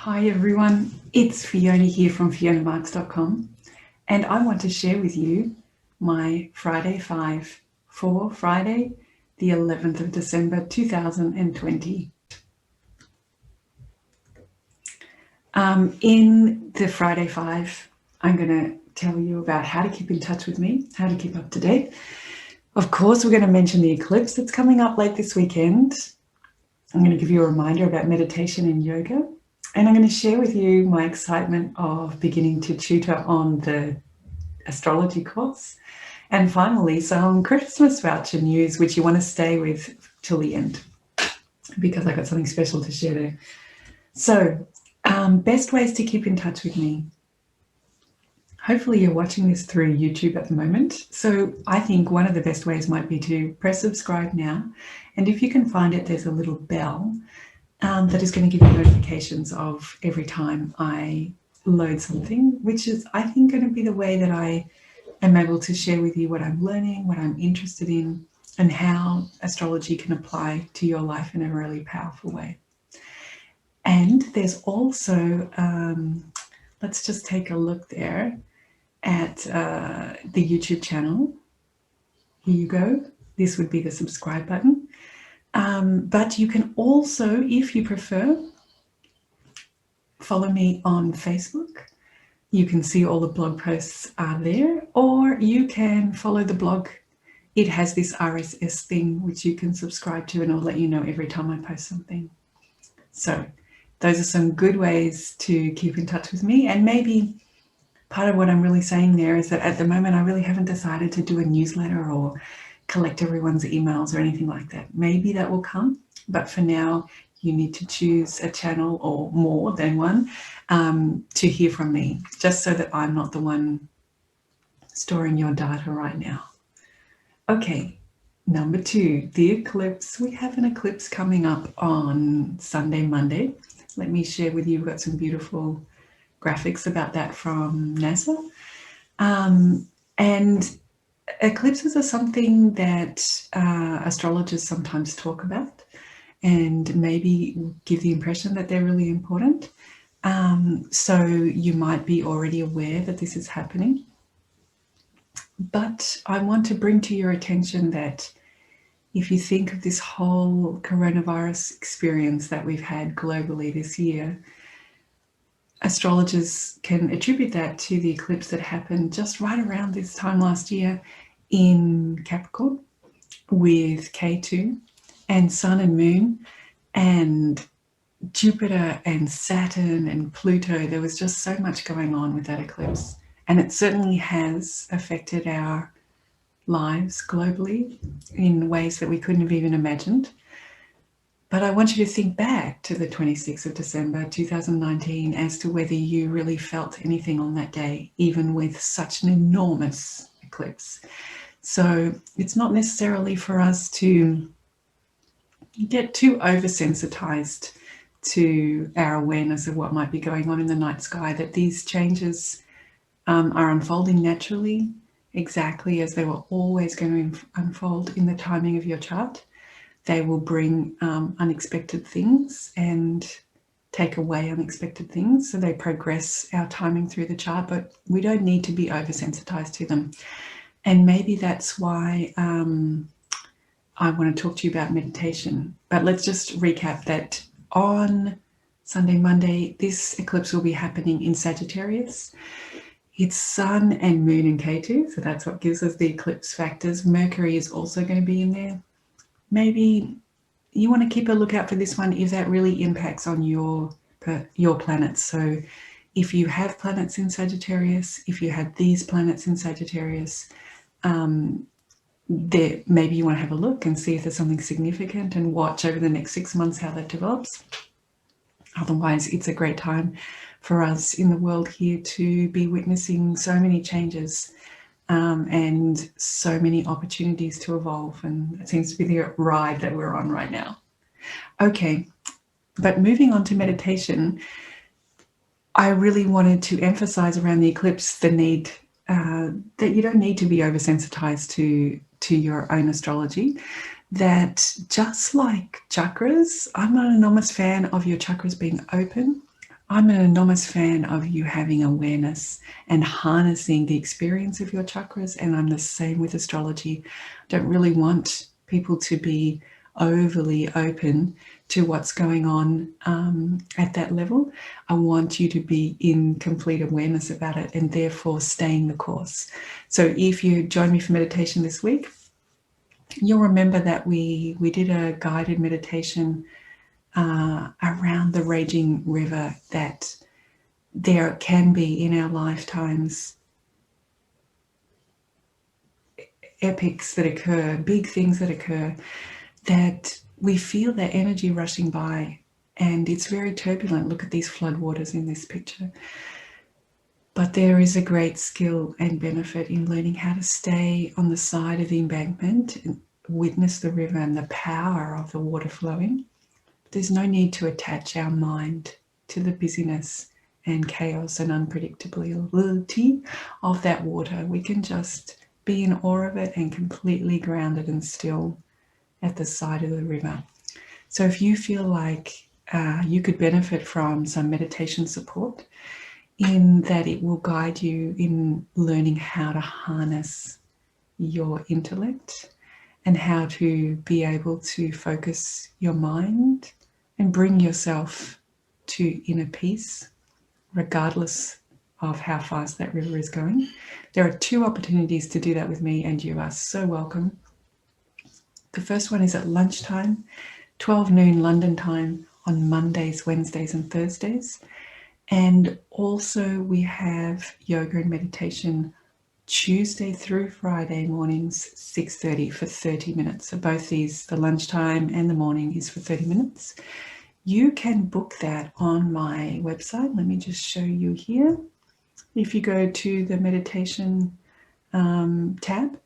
Hi everyone, it's Fiona here from FionaMarks.com, and I want to share with you my Friday 5 for Friday, the 11th of December 2020. In the Friday 5, I'm going to tell you about how to keep in touch with me, how to keep up to date. Of course, we're going to mention the eclipse that's coming up late this weekend. I'm going to give you a reminder about meditation and yoga. And I'm going to share with you my excitement of beginning to tutor on the astrology course. And finally, some Christmas voucher news, which you want to stay with till the end, because I got something special to share there. So, best ways to keep in touch with me. Hopefully you're watching this through YouTube at the moment. So I think one of the best ways might be to press subscribe now. And if you can find it, there's a little bell that is going to give you notifications of every time I load something, which is, I think, going to be the way that I am able to share with you what I'm learning, what I'm interested in, and how astrology can apply to your life in a really powerful way. And there's also, let's just take a look there at the YouTube channel. Here you go. This would be the subscribe button. But you can also, if you prefer, follow me on Facebook. You can see all the blog posts are there, or you can follow the blog. It has this RSS thing which you can subscribe to, and I'll let you know every time I post something. So those are some good ways to keep in touch with me. And maybe part of what I'm really saying there is that at the moment I really haven't decided to do a newsletter or collect everyone's emails or anything like that. Maybe that will come, but for now you need to choose a channel or more than one to hear from me, just so that I'm not the one storing your data right now. Okay, number 2, the eclipse. We have an eclipse coming up on Sunday, Monday. Let me share with you, we've got some beautiful graphics about that from NASA. And eclipses are something that astrologers sometimes talk about and maybe give the impression that they're really important. So you might be already aware that this is happening. But I want to bring to your attention that if you think of this whole coronavirus experience that we've had globally this year, astrologers can attribute that to the eclipse that happened just right around this time last year in Capricorn with Ketu and Sun and Moon and Jupiter and Saturn and Pluto. There was just so much going on with that eclipse, and it certainly has affected our lives globally in ways that we couldn't have even imagined. But I want you to think back to the 26th of December 2019 as to whether you really felt anything on that day, even with such an enormous eclipse. So it's not necessarily for us to get too oversensitized to our awareness of what might be going on in the night sky, that these changes are unfolding naturally, exactly as they were always going to unfold in the timing of your chart. They will bring unexpected things and take away unexpected things. So they progress our timing through the chart, but we don't need to be oversensitized to them. And maybe that's why I want to talk to you about meditation. But let's just recap that on Sunday, Monday, this eclipse will be happening in Sagittarius. It's Sun and Moon in Ketu, so that's what gives us the eclipse factors. Mercury is also going to be in there. Maybe you want to keep a lookout for this one if that really impacts on your planets. So if you have planets in Sagittarius, if you have these planets in Sagittarius, maybe you want to have a look and see if there's something significant and watch over the next 6 months how that develops. Otherwise, it's a great time for us in the world here to be witnessing so many changes and so many opportunities to evolve, and it seems to be the ride that we're on right now. Okay, but moving on to meditation, I really wanted to emphasize around the eclipse the need that you don't need to be oversensitized to your own astrology, that just like chakras, I'm not an enormous fan of your chakras being open. I'm an enormous fan of you having awareness and harnessing the experience of your chakras, and I'm the same with astrology. I don't really want people to be overly open to what's going on at that level. I want you to be in complete awareness about it and therefore staying the course. So if you join me for meditation this week, you'll remember that we did a guided meditation around the raging river, that there can be in our lifetimes epics that occur, big things that occur, that we feel that energy rushing by, and it's very turbulent. Look at these floodwaters in this picture. But there is a great skill and benefit in learning how to stay on the side of the embankment and witness the river and the power of the water flowing. There's no need to attach our mind to the busyness and chaos and unpredictability of that water. We can just be in awe of it and completely grounded and still at the side of the river. So if you feel like you could benefit from some meditation support, in that it will guide you in learning how to harness your intellect and how to be able to focus your mind and bring yourself to inner peace, regardless of how fast that river is going. There are 2 opportunities to do that with me, and you are so welcome. The first one is at lunchtime, 12 noon London time on Mondays, Wednesdays, and Thursdays. And also we have yoga and meditation Tuesday through Friday mornings, 6:30 for 30 minutes. So both these, the lunchtime and the morning, is for 30 minutes. You can book that on my website. Let me just show you here. If you go to the meditation tab,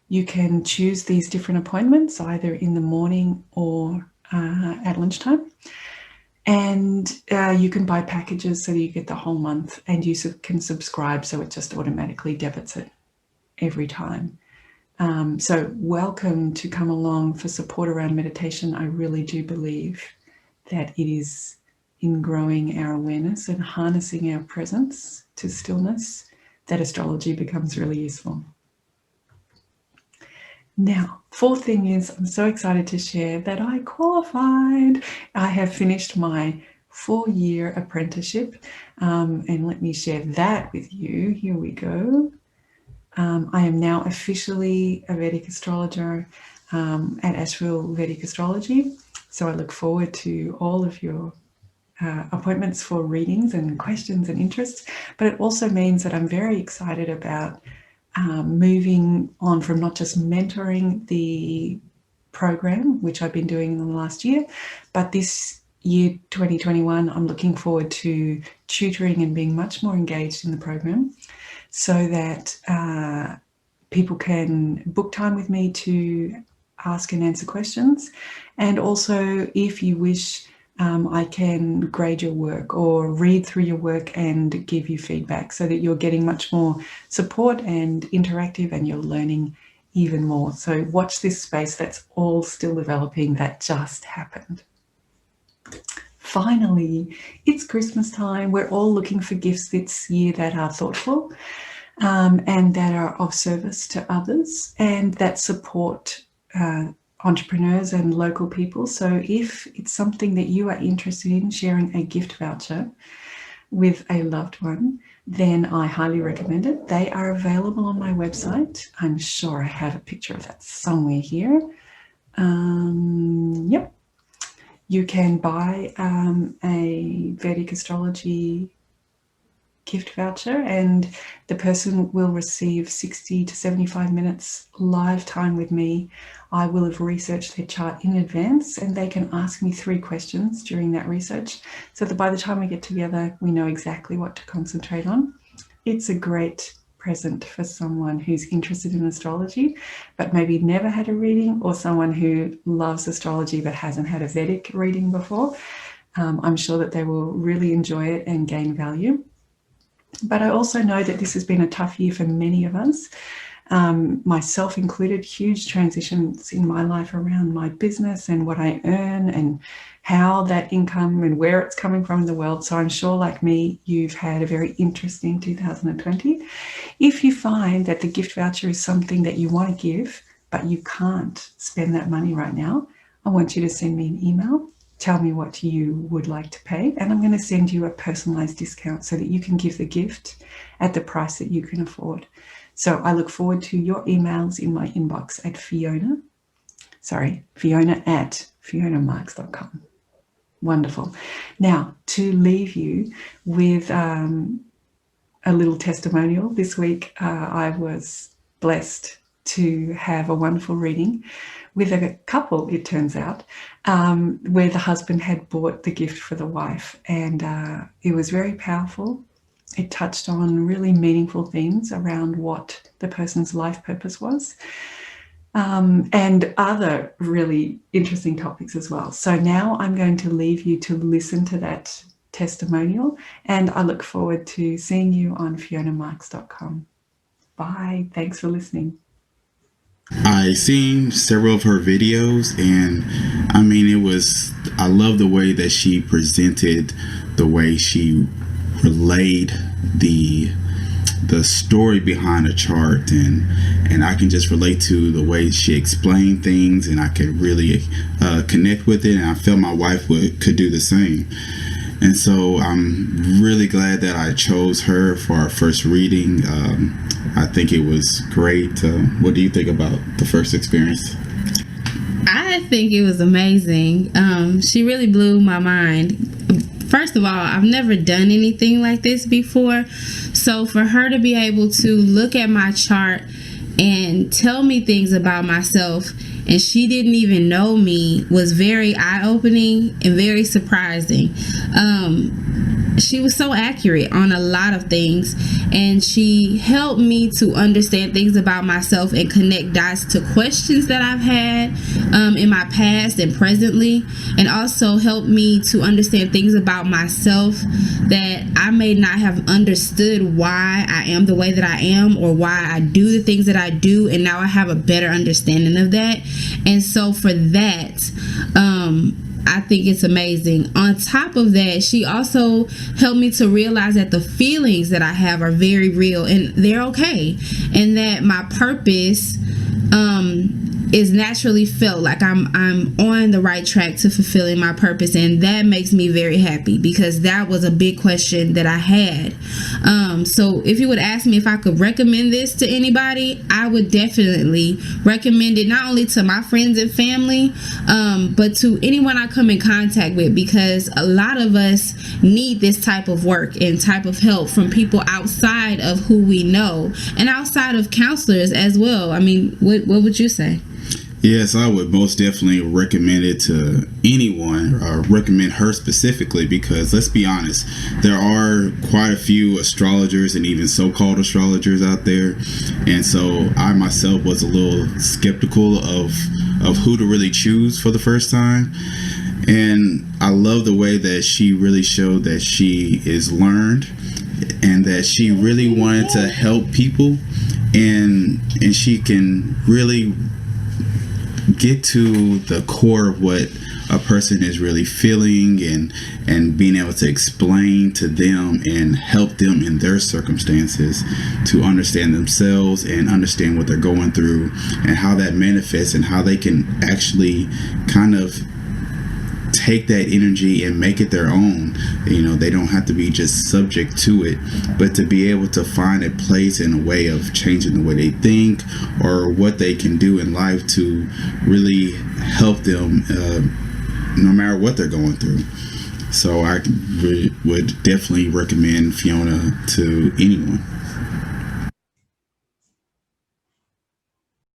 you can choose these different appointments either in the morning or at lunchtime. And you can buy packages so that you get the whole month, and you can subscribe so it just automatically debits it every time. So welcome to come along for support around meditation. I really do believe that it is in growing our awareness and harnessing our presence to stillness that astrology becomes really useful. Now, 4th thing is, I'm so excited to share that I qualified. I have finished my 4-year apprenticeship, and let me share that with you. Here we go. I am now officially a Vedic astrologer at Asheville Vedic Astrology. So I look forward to all of your appointments for readings and questions and interests. But it also means that I'm very excited about moving on from not just mentoring the program, which I've been doing in the last year, but this year 2021 I'm looking forward to tutoring and being much more engaged in the program, so that people can book time with me to ask and answer questions. And also, if you wish, I can grade your work or read through your work and give you feedback, so that you're getting much more support and interactive, and you're learning even more. So watch this space. That's all still developing. That just happened. Finally, it's Christmas time. We're all looking for gifts this year that are thoughtful and that are of service to others, and that support entrepreneurs and local people. So if it's something that you are interested in, sharing a gift voucher with a loved one, then I highly recommend it. They are available on my website. I'm sure I have a picture of that somewhere here. Yep. You can buy a Vedic Astrology gift voucher, and the person will receive 60 to 75 minutes live time with me. I will have researched their chart in advance, and they can ask me 3 questions during that research, so that by the time we get together, we know exactly what to concentrate on. It's a great present for someone who's interested in astrology but maybe never had a reading, or someone who loves astrology but hasn't had a Vedic reading before. I'm sure that they will really enjoy it and gain value. But I also know that this has been a tough year for many of us, myself included. Huge transitions in my life around my business and what I earn and how that income and where it's coming from in the world. So I'm sure, like me, you've had a very interesting 2020. If you find that the gift voucher is something that you want to give, but you can't spend that money right now, I want you to send me an email. Tell me what you would like to pay, and I'm going to send you a personalized discount so that you can give the gift at the price that you can afford. So I look forward to your emails in my inbox at Fiona at fionamarks.com. Wonderful. Now, to leave you with a little testimonial, this week I was blessed to have a wonderful reading with a couple, it turns out, where the husband had bought the gift for the wife, and it was very powerful. It touched on really meaningful themes around what the person's life purpose was, and other really interesting topics as well. So now I'm going to leave you to listen to that testimonial, and I look forward to seeing you on fionamarks.com. Bye. Thanks for listening. I seen several of her videos, and I mean, I love the way that she presented, the way she relayed the story behind a chart, and I can just relate to the way she explained things, and I could really connect with it, and I felt my wife could do the same. And so I'm really glad that I chose her for our first reading. I think it was great. What do you think about the first experience? I think it was amazing. She really blew my mind. First of all, I've never done anything like this before. So for her to be able to look at my chart and tell me things about myself, and she didn't even know me, was very eye-opening and very surprising. She was so accurate on a lot of things, and she helped me to understand things about myself and connect dots to questions that I've had in my past and presently, and also helped me to understand things about myself that I may not have understood why I am the way that I am, or why I do the things that I do, and now I have a better understanding of that. And so for that, I think it's amazing. On top of that, she also helped me to realize that the feelings that I have are very real, and they're okay, and that my purpose is naturally felt, like I'm on the right track to fulfilling my purpose, and that makes me very happy, because that was a big question that I had. So if you would ask me if I could recommend this to anybody, I would definitely recommend it, not only to my friends and family, but to anyone I come in contact with, because a lot of us need this type of work and type of help from people outside of who we know, and outside of counselors as well. I mean, what would you say? Yes, I would most definitely recommend it to anyone, or recommend her specifically, because let's be honest, there are quite a few astrologers and even so-called astrologers out there, and so I myself was a little skeptical of who to really choose for the first time. And I love the way that she really showed that she is learned, and that she really wanted to help people, and she can really get to the core of what a person is really feeling, and being able to explain to them and help them in their circumstances to understand themselves and understand what they're going through, and how that manifests, and how they can actually kind of take that energy and make it their own. You know, they don't have to be just subject to it, but to be able to find a place and a way of changing the way they think, or what they can do in life to really help them, no matter what they're going through. So I would definitely recommend Fiona to anyone.